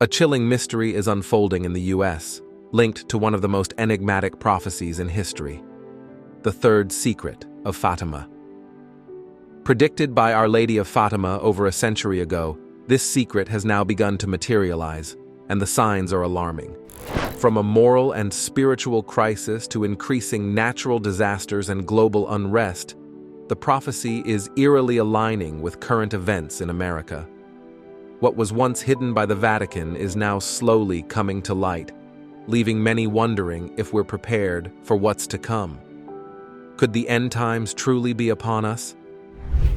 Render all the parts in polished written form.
A chilling mystery is unfolding in the U.S., linked to one of the most enigmatic prophecies in history, the third secret of Fatima. Predicted by Our Lady of Fatima over a century ago, this secret has now begun to materialize, and the signs are alarming. From a moral and spiritual crisis to increasing natural disasters and global unrest, the prophecy is eerily aligning with current events in America. What was once hidden by the Vatican is now slowly coming to light, leaving many wondering if we're prepared for what's to come. Could the end times truly be upon us?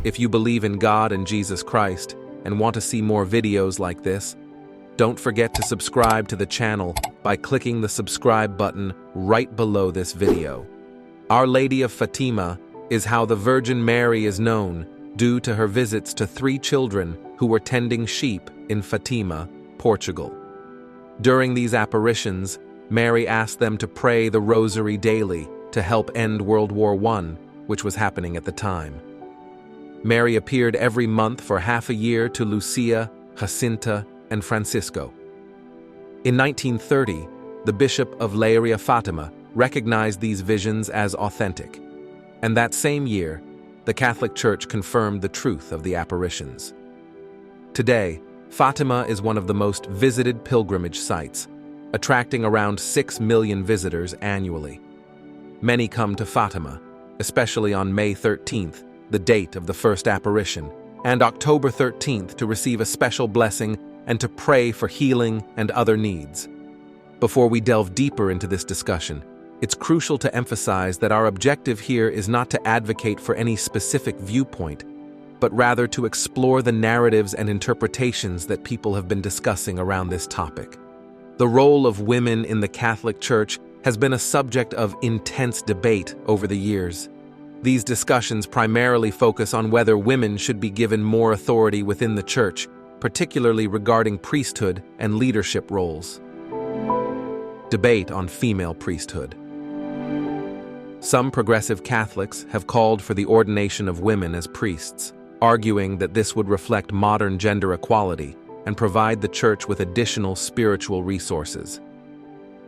If you believe in God and Jesus Christ and want to see more videos like this, don't forget to subscribe to the channel by clicking the subscribe button right below this video. Our Lady of Fatima is how the Virgin Mary is known due to her visits to 3 children who were tending sheep in Fatima, Portugal. During these apparitions, Mary asked them to pray the rosary daily to help end World War I, which was happening at the time. Mary appeared every month for half a year to Lucia, Jacinta, and Francisco. In 1930, the Bishop of Leiria Fatima recognized these visions as authentic, and that same year, the Catholic Church confirmed the truth of the apparitions. Today, Fatima is one of the most visited pilgrimage sites, attracting around 6 million visitors annually. Many come to Fatima, especially on May 13th, the date of the first apparition, and October 13th to receive a special blessing and to pray for healing and other needs. Before we delve deeper into this discussion, it's crucial to emphasize that our objective here is not to advocate for any specific viewpoint, but rather to explore the narratives and interpretations that people have been discussing around this topic. The role of women in the Catholic Church has been a subject of intense debate over the years. These discussions primarily focus on whether women should be given more authority within the Church, particularly regarding priesthood and leadership roles. Debate on female priesthood. Some progressive Catholics have called for the ordination of women as priests, arguing that this would reflect modern gender equality and provide the Church with additional spiritual resources.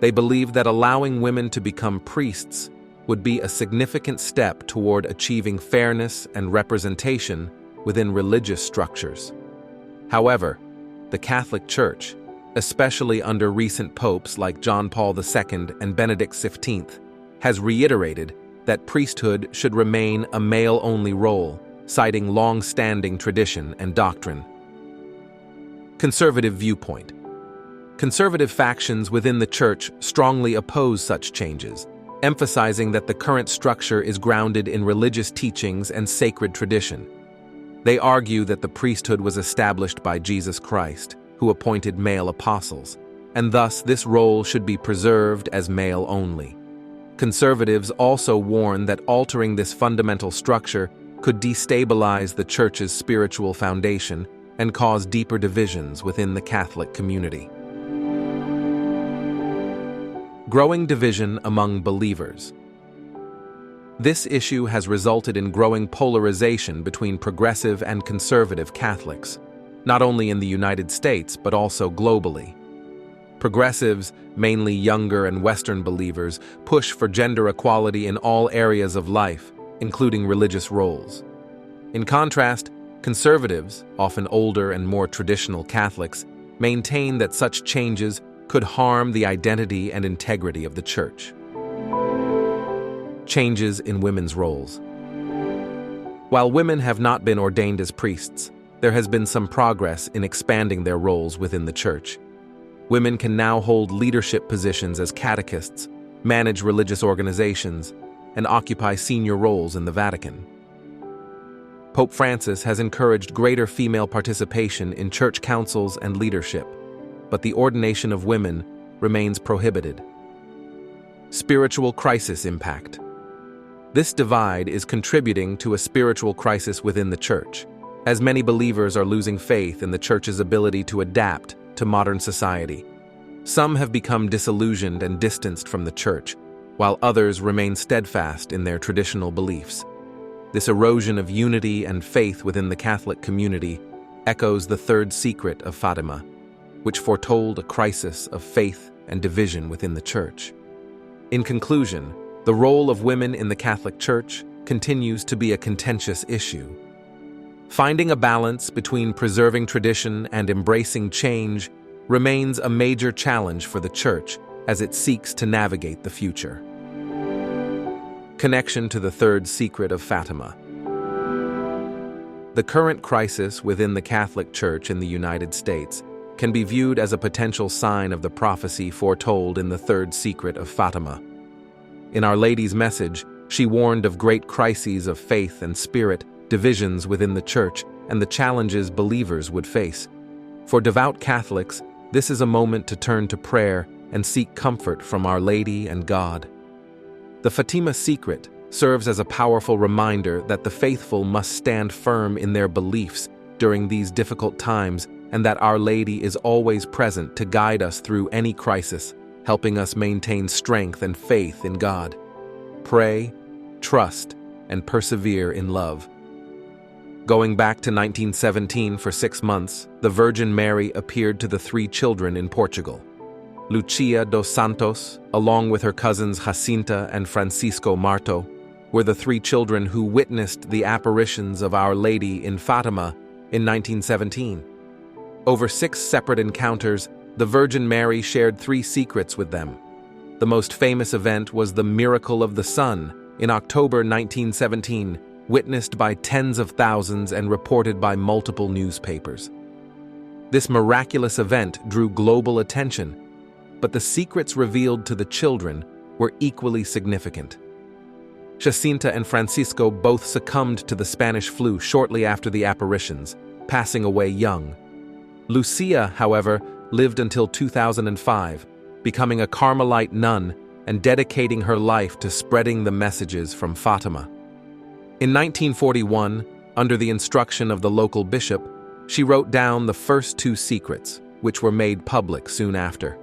They believe that allowing women to become priests would be a significant step toward achieving fairness and representation within religious structures. However, the Catholic Church, especially under recent popes like John Paul II and Benedict XV, has reiterated that priesthood should remain a male-only role, citing long-standing tradition and doctrine. Conservative viewpoint. Conservative factions within the Church strongly oppose such changes, emphasizing that the current structure is grounded in religious teachings and sacred tradition. They argue that the priesthood was established by Jesus Christ, who appointed male apostles, and thus this role should be preserved as male only. Conservatives also warn that altering this fundamental structure could destabilize the Church's spiritual foundation and cause deeper divisions within the Catholic community. Growing division among believers. This issue has resulted in growing polarization between progressive and conservative Catholics, not only in the United States but also globally. Progressives, mainly younger and Western believers, push for gender equality in all areas of life, including religious roles. In contrast, conservatives, often older and more traditional Catholics, maintain that such changes could harm the identity and integrity of the Church. Changes in women's roles. While women have not been ordained as priests, there has been some progress in expanding their roles within the Church. Women can now hold leadership positions as catechists, manage religious organizations, and occupy senior roles in the Vatican. Pope Francis has encouraged greater female participation in church councils and leadership, but the ordination of women remains prohibited. Spiritual crisis impact. This divide is contributing to a spiritual crisis within the Church, as many believers are losing faith in the Church's ability to adapt to modern society. Some have become disillusioned and distanced from the Church, while others remain steadfast in their traditional beliefs. This erosion of unity and faith within the Catholic community echoes the third secret of Fatima, which foretold a crisis of faith and division within the Church. In conclusion, the role of women in the Catholic Church continues to be a contentious issue. Finding a balance between preserving tradition and embracing change remains a major challenge for the Church as it seeks to navigate the future. Connection to the third secret of Fatima. The current crisis within the Catholic Church in the United States can be viewed as a potential sign of the prophecy foretold in the third secret of Fatima. In Our Lady's message, she warned of great crises of faith and spirit, divisions within the Church, and the challenges believers would face. For devout Catholics, this is a moment to turn to prayer and seek comfort from Our Lady and God. The Fatima secret serves as a powerful reminder that the faithful must stand firm in their beliefs during these difficult times, and that Our Lady is always present to guide us through any crisis, helping us maintain strength and faith in God. Pray, trust, and persevere in love. Going back to 1917 for 6 months, the Virgin Mary appeared to the 3 children in Portugal. Lucia dos Santos, along with her cousins Jacinta and Francisco Marto, were the 3 children who witnessed the apparitions of Our Lady in Fatima in 1917. Over 6 separate encounters, the Virgin Mary shared 3 secrets with them. The most famous event was the Miracle of the Sun in October 1917, witnessed by tens of thousands and reported by multiple newspapers. This miraculous event drew global attention, but the secrets revealed to the children were equally significant. Jacinta and Francisco both succumbed to the Spanish flu shortly after the apparitions, passing away young. Lucia, however, lived until 2005, becoming a Carmelite nun and dedicating her life to spreading the messages from Fatima. In 1941, under the instruction of the local bishop, she wrote down the first 2 secrets, which were made public soon after.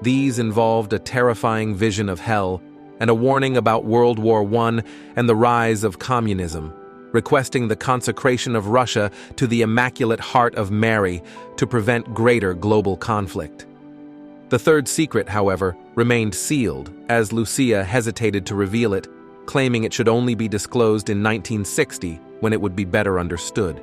These involved a terrifying vision of hell and a warning about World War I and the rise of communism, requesting the consecration of Russia to the Immaculate Heart of Mary to prevent greater global conflict. The third secret, however, remained sealed, as Lucia hesitated to reveal it, claiming it should only be disclosed in 1960 when it would be better understood.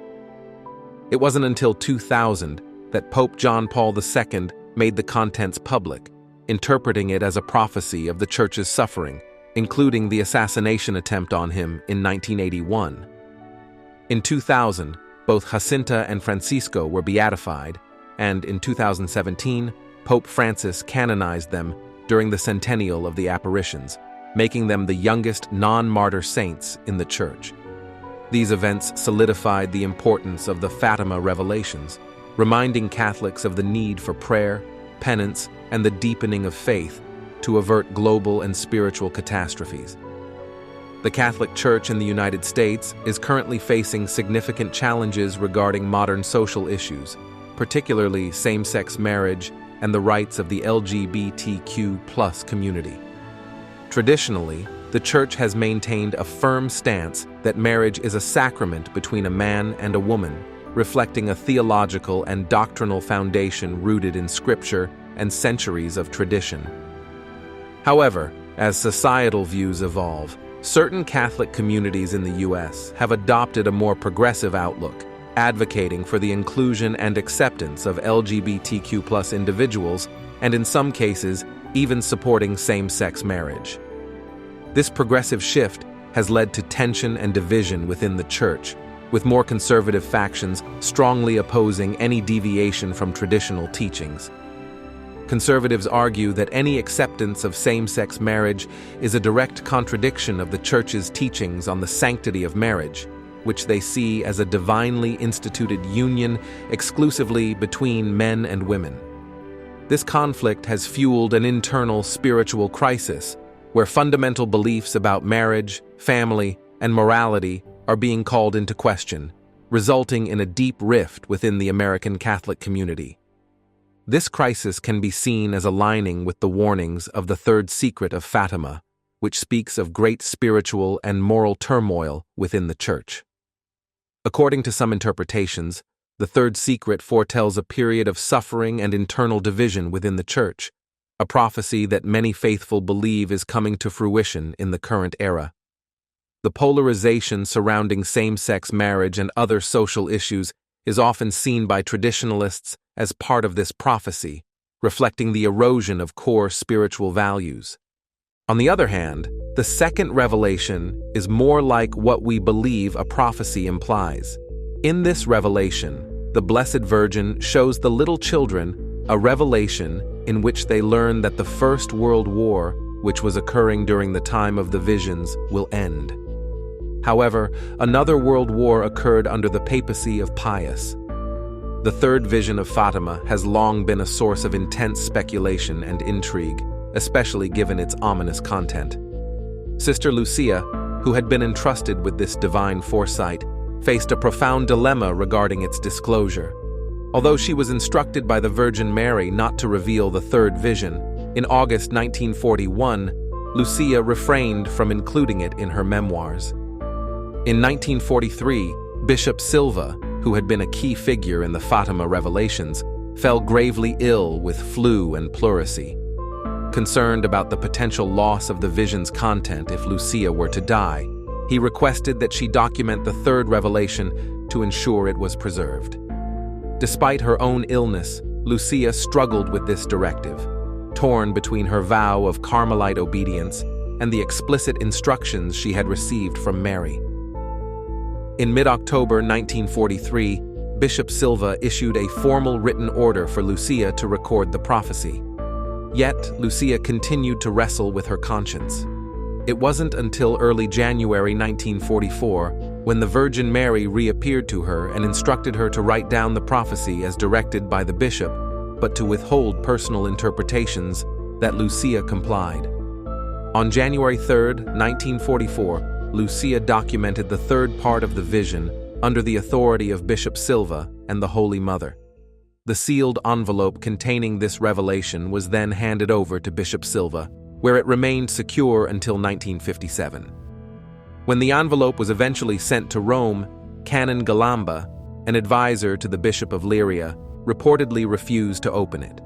It wasn't until 2000 that Pope John Paul II made the contents public, interpreting it as a prophecy of the Church's suffering, including the assassination attempt on him in 1981. In 2000, both Jacinta and Francisco were beatified, and in 2017, Pope Francis canonized them during the centennial of the apparitions, making them the youngest non-martyr saints in the Church. These events solidified the importance of the Fatima revelations, reminding Catholics of the need for prayer, penance, and the deepening of faith to avert global and spiritual catastrophes. The Catholic Church in the United States is currently facing significant challenges regarding modern social issues, particularly same-sex marriage and the rights of the LGBTQ+ community. Traditionally, the Church has maintained a firm stance that marriage is a sacrament between a man and a woman, reflecting a theological and doctrinal foundation rooted in Scripture and centuries of tradition. However, as societal views evolve, certain Catholic communities in the U.S. have adopted a more progressive outlook, advocating for the inclusion and acceptance of LGBTQ+ individuals, and in some cases, even supporting same-sex marriage. This progressive shift has led to tension and division within the Church, with more conservative factions strongly opposing any deviation from traditional teachings. Conservatives argue that any acceptance of same-sex marriage is a direct contradiction of the Church's teachings on the sanctity of marriage, which they see as a divinely instituted union exclusively between men and women. This conflict has fueled an internal spiritual crisis, where fundamental beliefs about marriage, family, and morality are being called into question, resulting in a deep rift within the American Catholic community. This crisis can be seen as aligning with the warnings of the third secret of Fatima, which speaks of great spiritual and moral turmoil within the Church. According to some interpretations, The third secret foretells a period of suffering and internal division within the Church, a prophecy that many faithful believe is coming to fruition in the current era. The polarization surrounding same-sex marriage and other social issues is often seen by traditionalists as part of this prophecy, reflecting the erosion of core spiritual values. On the other hand, the second revelation is more like what we believe a prophecy implies. In this revelation, the Blessed Virgin shows the little children a revelation in which they learn that the First World War, which was occurring during the time of the visions, will end. However, another world war occurred under the papacy of Pius. The third vision of Fatima has long been a source of intense speculation and intrigue, especially given its ominous content. Sister Lucia, who had been entrusted with this divine foresight, faced a profound dilemma regarding its disclosure. Although she was instructed by the Virgin Mary not to reveal the third vision, in August 1941, Lucia refrained from including it in her memoirs. In 1943, Bishop Silva, who had been a key figure in the Fatima revelations, fell gravely ill with flu and pleurisy. Concerned about the potential loss of the vision's content if Lucia were to die, he requested that she document the third revelation to ensure it was preserved. Despite her own illness, Lucia struggled with this directive, torn between her vow of Carmelite obedience and the explicit instructions she had received from Mary. In mid-October 1943, Bishop Silva issued a formal written order for Lucia to record the prophecy. Yet, Lucia continued to wrestle with her conscience. It wasn't until early January 1944 when the Virgin Mary reappeared to her and instructed her to write down the prophecy as directed by the bishop, but to withhold personal interpretations, that Lucia complied. On January 3, 1944, Lucia documented the third part of the vision under the authority of Bishop Silva and the Holy Mother. The sealed envelope containing this revelation was then handed over to Bishop Silva, where it remained secure until 1957. When the envelope was eventually sent to Rome, Canon Galamba, an advisor to the Bishop of Leiria, reportedly refused to open it.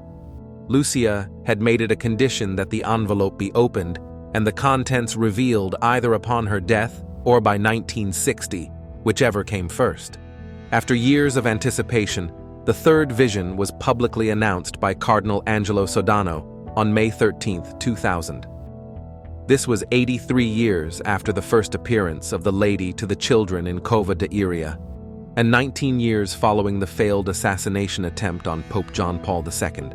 Lucia had made it a condition that the envelope be opened and the contents revealed either upon her death or by 1960, whichever came first. After years of anticipation, the third vision was publicly announced by Cardinal Angelo Sodano on May 13, 2000. This was 83 years after the first appearance of the Lady to the Children in Cova de Iria, and 19 years following the failed assassination attempt on Pope John Paul II.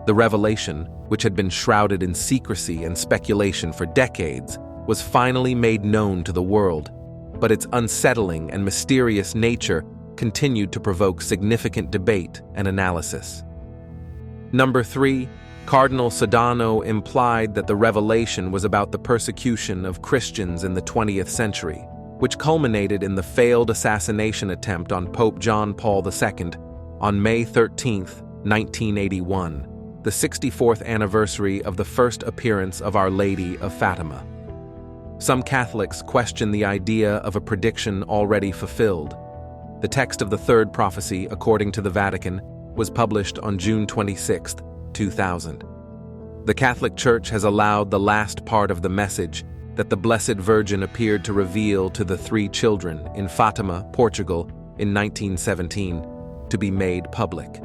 The revelation, which had been shrouded in secrecy and speculation for decades, was finally made known to the world, but its unsettling and mysterious nature continued to provoke significant debate and analysis. Number 3, Cardinal Sodano implied that the revelation was about the persecution of Christians in the 20th century, which culminated in the failed assassination attempt on Pope John Paul II on May 13, 1981, the 64th anniversary of the first appearance of Our Lady of Fatima. Some Catholics question the idea of a prediction already fulfilled. The text of the third prophecy, according to the Vatican, was published on June 26, 2000. The Catholic Church has allowed the last part of the message that the Blessed Virgin appeared to reveal to the three children in Fatima, Portugal, in 1917, to be made public.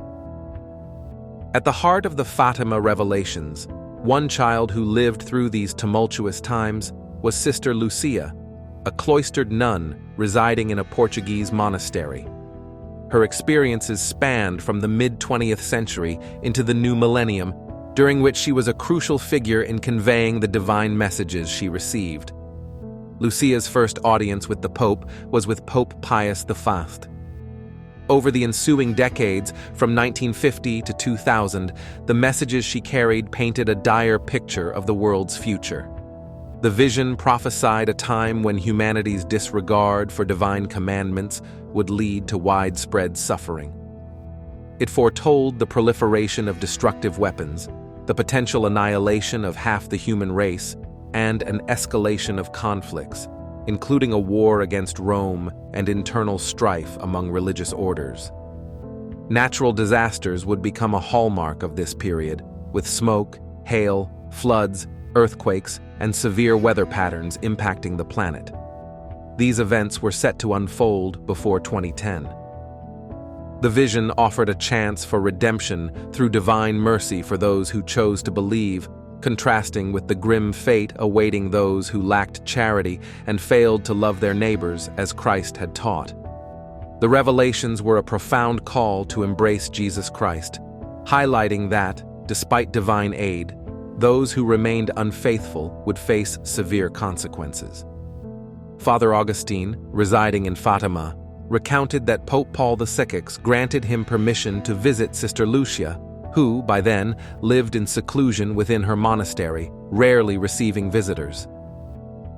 At the heart of the Fatima revelations, one child who lived through these tumultuous times was Sister Lucia, a cloistered nun residing in a Portuguese monastery. Her experiences spanned from the mid-20th century into the new millennium, during which she was a crucial figure in conveying the divine messages she received. Lucia's first audience with the Pope was with Pope Pius V. Over the ensuing decades, from 1950 to 2000, the messages she carried painted a dire picture of the world's future. The vision prophesied a time when humanity's disregard for divine commandments would lead to widespread suffering. It foretold the proliferation of destructive weapons, the potential annihilation of half the human race, and an escalation of conflicts, including a war against Rome and internal strife among religious orders. Natural disasters would become a hallmark of this period, with smoke, hail, floods, earthquakes, and severe weather patterns impacting the planet. These events were set to unfold before 2010. The vision offered a chance for redemption through divine mercy for those who chose to believe, contrasting with the grim fate awaiting those who lacked charity and failed to love their neighbors as Christ had taught. The revelations were a profound call to embrace Jesus Christ, highlighting that, despite divine aid, those who remained unfaithful would face severe consequences. Father Augustine, residing in Fatima, recounted that Pope Paul VI granted him permission to visit Sister Lucia, who, by then, lived in seclusion within her monastery, rarely receiving visitors.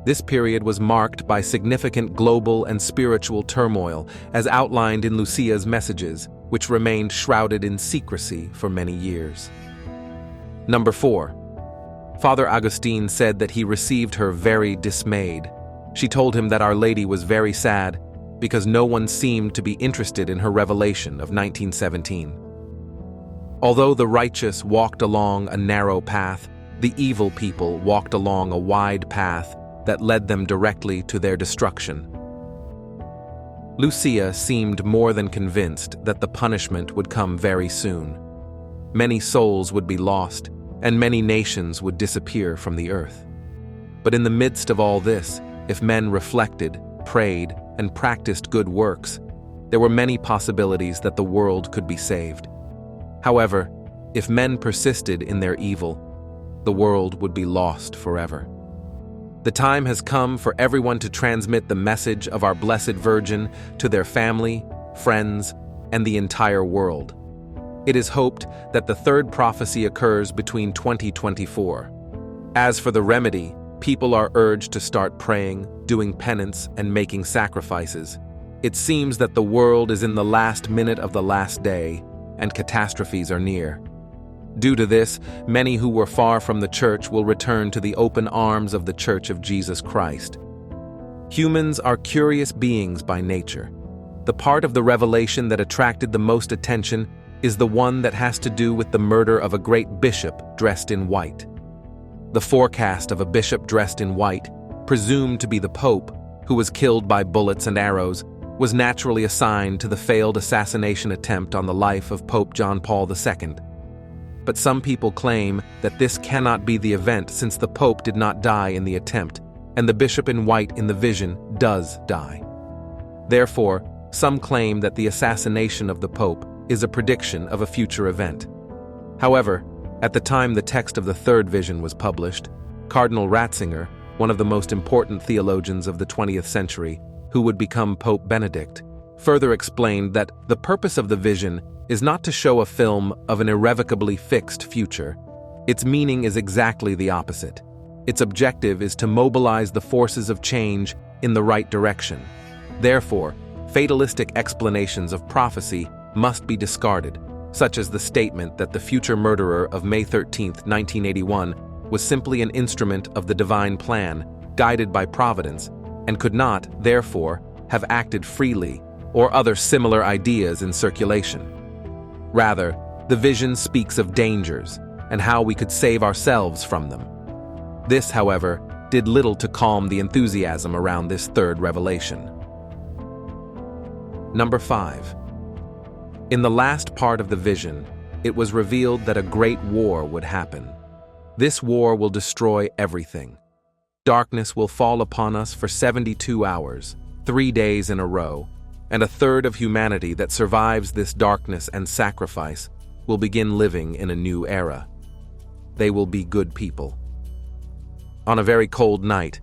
This period was marked by significant global and spiritual turmoil, as outlined in Lucia's messages, which remained shrouded in secrecy for many years. Number 4. Father Augustine said that he received her very dismayed. She told him that Our Lady was very sad because no one seemed to be interested in her revelation of 1917. Although the righteous walked along a narrow path, the evil people walked along a wide path that led them directly to their destruction. Lucia seemed more than convinced that the punishment would come very soon. Many souls would be lost, and many nations would disappear from the earth. But in the midst of all this, if men reflected, prayed, and practiced good works, there were many possibilities that the world could be saved. However, if men persisted in their evil, the world would be lost forever. The time has come for everyone to transmit the message of our Blessed Virgin to their family, friends, and the entire world. It is hoped that the third prophecy occurs between 2024. As for the remedy, people are urged to start praying, doing penance, and making sacrifices. It seems that the world is in the last minute of the last day, and catastrophes are near. Due to this, many who were far from the church will return to the open arms of the Church of Jesus Christ. Humans are curious beings by nature. The part of the revelation that attracted the most attention is the one that has to do with the murder of a great bishop dressed in white. The forecast of a bishop dressed in white, presumed to be the Pope, who was killed by bullets and arrows, was naturally assigned to the failed assassination attempt on the life of Pope John Paul II. But some people claim that this cannot be the event since the Pope did not die in the attempt, and the bishop in white in the vision does die. Therefore, some claim that the assassination of the Pope is a prediction of a future event. However, at the time the text of the third vision was published, Cardinal Ratzinger, one of the most important theologians of the 20th century, who would become Pope Benedict, further explained that the purpose of the vision is not to show a film of an irrevocably fixed future. Its meaning is exactly the opposite. Its objective is to mobilize the forces of change in the right direction. Therefore, fatalistic explanations of prophecy must be discarded, such as the statement that the future murderer of May 13, 1981, was simply an instrument of the divine plan, guided by providence, and could not, therefore, have acted freely, or other similar ideas in circulation. Rather, the vision speaks of dangers and how we could save ourselves from them. This, however, did little to calm the enthusiasm around this third revelation. Number 5. In the last part of the vision, it was revealed that a great war would happen. This war will destroy everything. Darkness will fall upon us for 72 hours, 3 days in a row, and a third of humanity that survives this darkness and sacrifice will begin living in a new era. They will be good people. On a very cold night,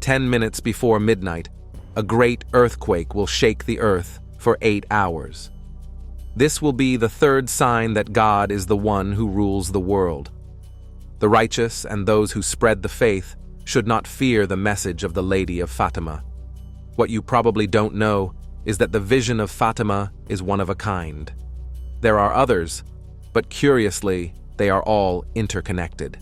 10 minutes before midnight, a great earthquake will shake the earth for 8 hours. This will be the third sign that God is the one who rules the world. The righteous and those who spread the faith should not fear the message of the Lady of Fatima. What you probably don't know is that the vision of Fatima is one of a kind. There are others, but curiously, they are all interconnected.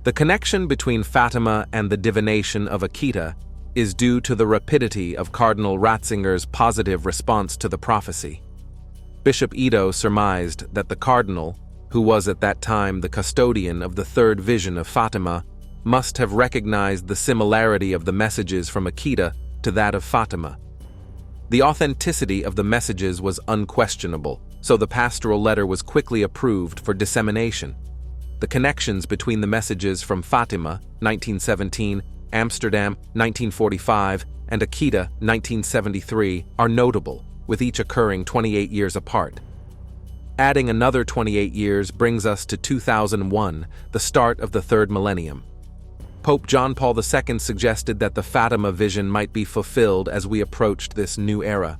The connection between Fatima and the divination of Akita is due to the rapidity of Cardinal Ratzinger's positive response to the prophecy. Bishop Ito surmised that the cardinal, who was at that time the custodian of the third vision of Fatima, must have recognized the similarity of the messages from Akita to that of Fatima. The authenticity of the messages was unquestionable, so the pastoral letter was quickly approved for dissemination. The connections between the messages from Fatima, 1917, Amsterdam, 1945, and Akita, 1973, are notable, with each occurring 28 years apart. Adding another 28 years brings us to 2001, the start of the third millennium. Pope John Paul II suggested that the Fatima vision might be fulfilled as we approached this new era.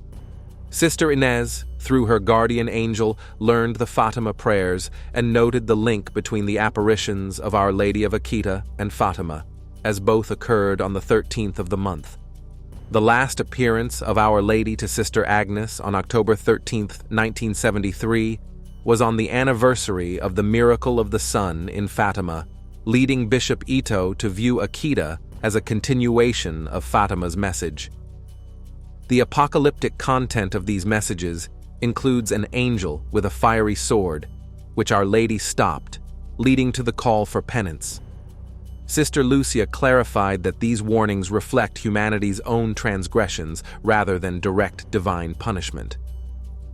Sister Inez, through her guardian angel, learned the Fatima prayers and noted the link between the apparitions of Our Lady of Akita and Fatima, as both occurred on the 13th of the month. The last appearance of Our Lady to Sister Agnes on October 13, 1973, was on the anniversary of the Miracle of the Sun in Fatima, leading Bishop Ito to view Akita as a continuation of Fatima's message. The apocalyptic content of these messages includes an angel with a fiery sword, which Our Lady stopped, leading to the call for penance. Sister Lucia clarified that these warnings reflect humanity's own transgressions rather than direct divine punishment.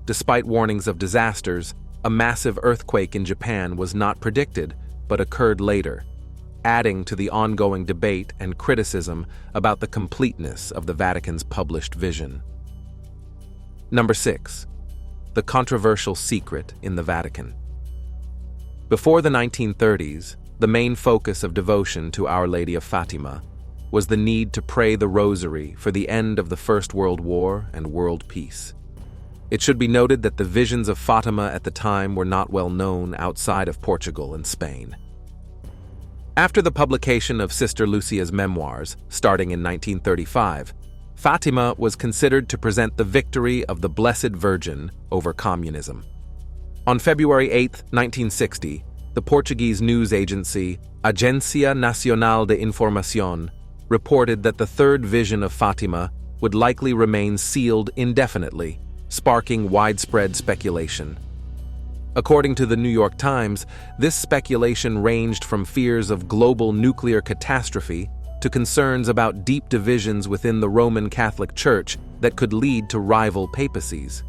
Despite warnings of disasters, a massive earthquake in Japan was not predicted, but occurred later, adding to the ongoing debate and criticism about the completeness of the Vatican's published vision. Number 6. The controversial secret in the Vatican. Before the 1930s, the main focus of devotion to Our Lady of Fatima was the need to pray the Rosary for the end of the First World War and world peace. It should be noted that the visions of Fatima at the time were not well known outside of Portugal and Spain. After the publication of Sister Lucia's memoirs, starting in 1935, Fatima was considered to present the victory of the Blessed Virgin over communism. On February 8, 1960, the Portuguese news agency Agência Nacional de Informação reported that the third vision of Fatima would likely remain sealed indefinitely, sparking widespread speculation. According to the New York Times, this speculation ranged from fears of global nuclear catastrophe to concerns about deep divisions within the Roman Catholic Church that could lead to rival papacies.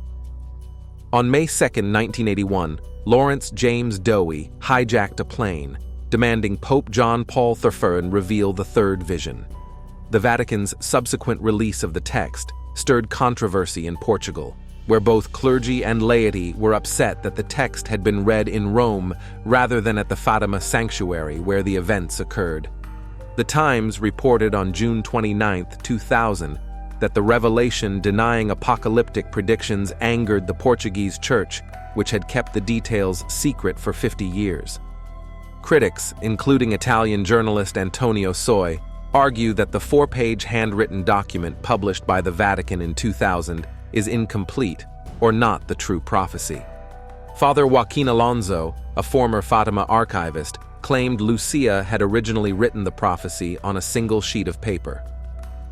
On May 2, 1981, Lawrence James Dowie hijacked a plane, demanding Pope John Paul III reveal the third vision. The Vatican's subsequent release of the text stirred controversy in Portugal, where both clergy and laity were upset that the text had been read in Rome rather than at the Fatima sanctuary where the events occurred. The Times reported on June 29, 2000, that the revelation denying apocalyptic predictions angered the Portuguese church, which had kept the details secret for 50 years. Critics, including Italian journalist Antonio Soi, argue that the 4-page handwritten document published by the Vatican in 2000 is incomplete or not the true prophecy. Father Joaquin Alonso, a former Fatima archivist, claimed Lucia had originally written the prophecy on a single sheet of paper.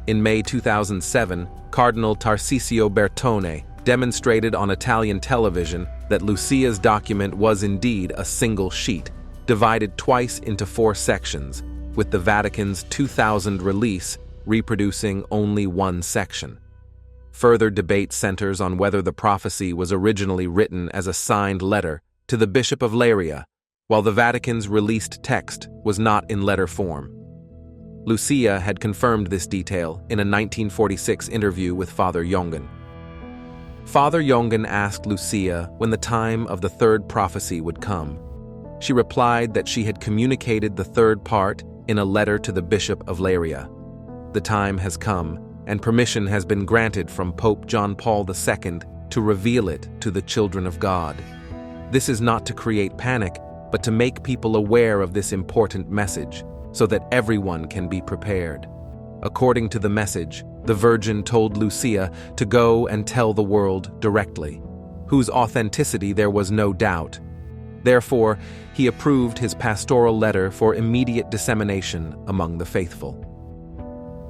In May 2007, Cardinal Tarcisio Bertone demonstrated on Italian television that Lucia's document was indeed a single sheet, divided twice into 4 sections, with the Vatican's 2000 release reproducing only one section. Further debate centers on whether the prophecy was originally written as a signed letter to the Bishop of Leiria, while the Vatican's released text was not in letter form. Lucia had confirmed this detail in a 1946 interview with Father Jongen. Father Jongen asked Lucia when the time of the third prophecy would come. She replied that she had communicated the third part in a letter to the Bishop of Leiria. The time has come, and permission has been granted from Pope John Paul II to reveal it to the children of God. This is not to create panic, but to make people aware of this important message, so that everyone can be prepared. According to the message, the Virgin told Lucia to go and tell the world directly, whose authenticity there was no doubt. Therefore, he approved his pastoral letter for immediate dissemination among the faithful.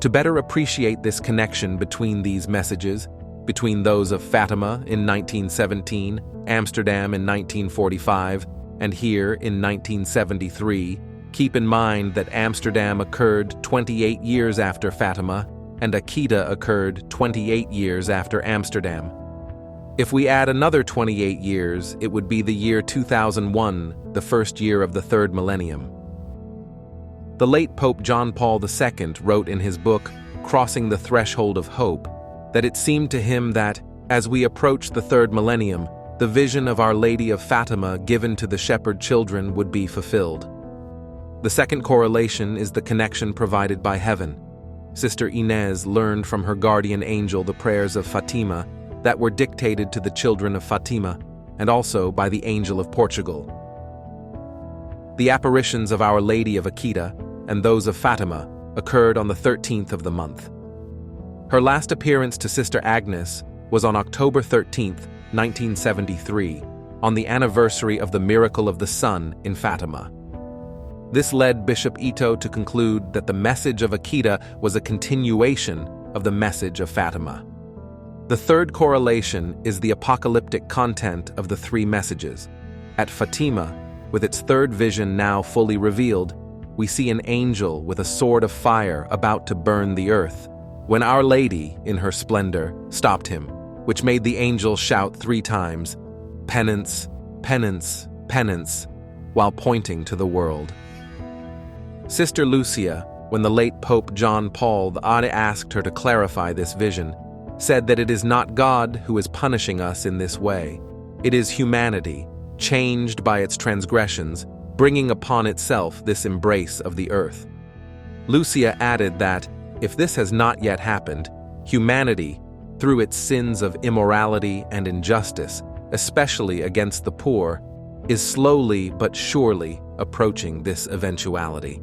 To better appreciate this connection between these messages, between those of Fatima in 1917, Amsterdam in 1945, and here in 1973, keep in mind that Amsterdam occurred 28 years after Fatima, and Akita occurred 28 years after Amsterdam. If we add another 28 years, it would be the year 2001, the first year of the third millennium. The late Pope John Paul II wrote in his book, Crossing the Threshold of Hope, that it seemed to him that, as we approach the third millennium, the vision of Our Lady of Fatima given to the shepherd children would be fulfilled. The second correlation is the connection provided by heaven. Sister Inez learned from her guardian angel the prayers of Fatima that were dictated to the children of Fatima, and also by the Angel of Portugal. The apparitions of Our Lady of Akita and those of Fatima occurred on the 13th of the month. Her last appearance to Sister Agnes was on October 13, 1973, on the anniversary of the Miracle of the Sun in Fatima. This led Bishop Ito to conclude that the message of Akita was a continuation of the message of Fatima. The third correlation is the apocalyptic content of the three messages. At Fatima, with its third vision now fully revealed, we see an angel with a sword of fire about to burn the earth, when Our Lady, in her splendor, stopped him, which made the angel shout 3 times, "Penance, penance, penance," while pointing to the world. Sister Lucia, when the late Pope John Paul II asked her to clarify this vision, said that it is not God who is punishing us in this way. It is humanity, changed by its transgressions, bringing upon itself this embrace of the earth. Lucia added that, if this has not yet happened, humanity, through its sins of immorality and injustice, especially against the poor, is slowly but surely approaching this eventuality.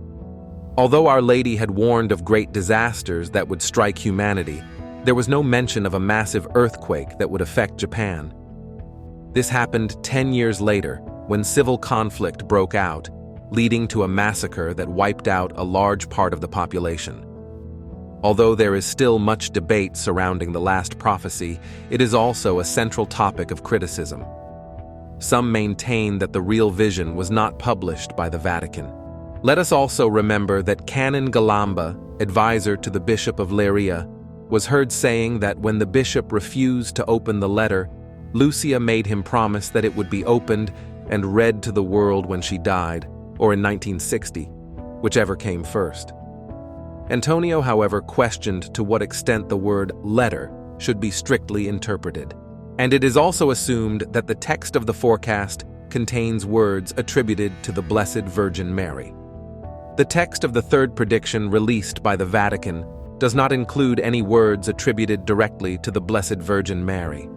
Although Our Lady had warned of great disasters that would strike humanity, there was no mention of a massive earthquake that would affect Japan. This happened 10 years later, when civil conflict broke out, leading to a massacre that wiped out a large part of the population. Although there is still much debate surrounding the last prophecy, it is also a central topic of criticism. Some maintain that the real vision was not published by the Vatican. Let us also remember that Canon Galamba, advisor to the Bishop of Leiria, was heard saying that when the bishop refused to open the letter, Lucia made him promise that it would be opened and read to the world when she died, or in 1960, whichever came first. Antonio, however, questioned to what extent the word letter should be strictly interpreted, and it is also assumed that the text of the forecast contains words attributed to the Blessed Virgin Mary. The text of the third prediction released by the Vatican does not include any words attributed directly to the Blessed Virgin Mary.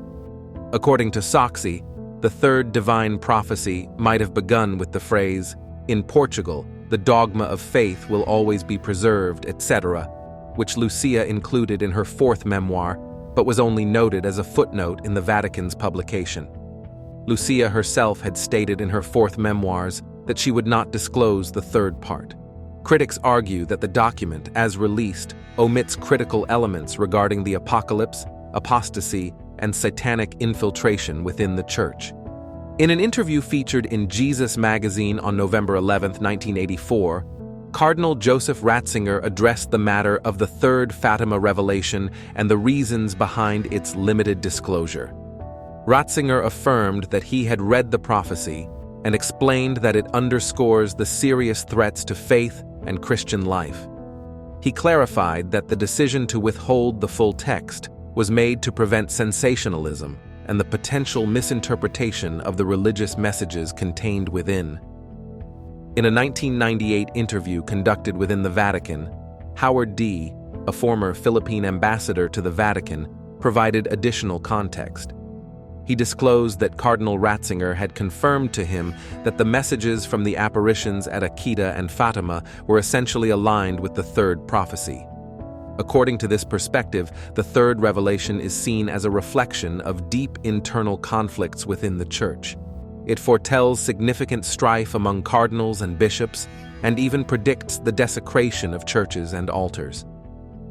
According to Soxy, the third divine prophecy might have begun with the phrase, "In Portugal, the dogma of faith will always be preserved," etc., which Lucia included in her fourth memoir, but was only noted as a footnote in the Vatican's publication. Lucia herself had stated in her fourth memoirs that she would not disclose the third part. Critics argue that the document, as released, omits critical elements regarding the apocalypse, apostasy, and satanic infiltration within the Church. In an interview featured in Jesus magazine on November 11, 1984, Cardinal Joseph Ratzinger addressed the matter of the third Fatima revelation and the reasons behind its limited disclosure. Ratzinger affirmed that he had read the prophecy and explained that it underscores the serious threats to faith and Christian life. He clarified that the decision to withhold the full text was made to prevent sensationalism and the potential misinterpretation of the religious messages contained within. In a 1998 interview conducted within the Vatican, Howard D., a former Philippine ambassador to the Vatican, provided additional context. He disclosed that Cardinal Ratzinger had confirmed to him that the messages from the apparitions at Akita and Fatima were essentially aligned with the third prophecy. According to this perspective, the third revelation is seen as a reflection of deep internal conflicts within the Church. It foretells significant strife among cardinals and bishops, and even predicts the desecration of churches and altars.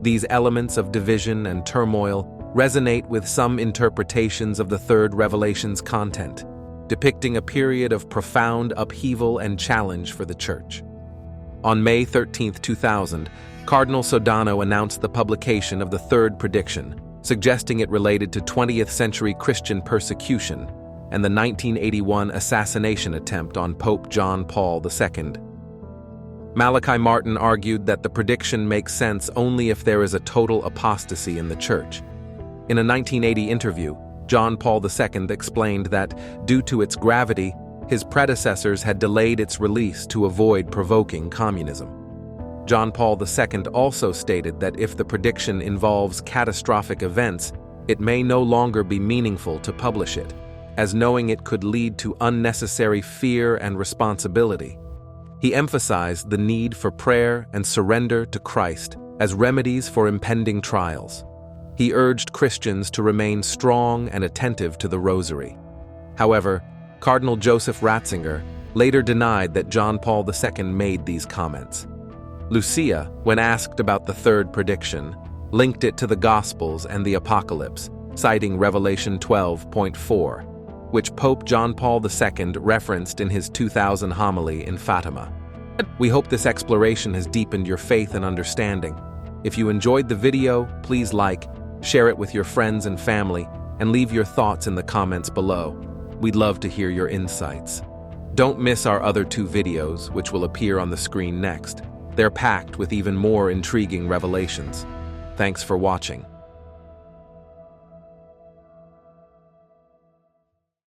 These elements of division and turmoil resonate with some interpretations of the third revelation's content, depicting a period of profound upheaval and challenge for the Church. On May 13, 2000, Cardinal Sodano announced the publication of the third prediction, suggesting it related to 20th century Christian persecution and the 1981 assassination attempt on Pope John Paul II. Malachi Martin argued that the prediction makes sense only if there is a total apostasy in the Church. In a 1980 interview, John Paul II explained that, due to its gravity, his predecessors had delayed its release to avoid provoking communism. John Paul II also stated that if the prediction involves catastrophic events, it may no longer be meaningful to publish it, as knowing it could lead to unnecessary fear and responsibility. He emphasized the need for prayer and surrender to Christ as remedies for impending trials. He urged Christians to remain strong and attentive to the Rosary. However, Cardinal Joseph Ratzinger later denied that John Paul II made these comments. Lucia, when asked about the third prediction, linked it to the Gospels and the Apocalypse, citing Revelation 12:4, which Pope John Paul II referenced in his 2000 homily in Fatima. We hope this exploration has deepened your faith and understanding. If you enjoyed the video, please like, share it with your friends and family, and leave your thoughts in the comments below. We'd love to hear your insights. Don't miss our other 2 videos, which will appear on the screen next. They're packed with even more intriguing revelations. Thanks for watching.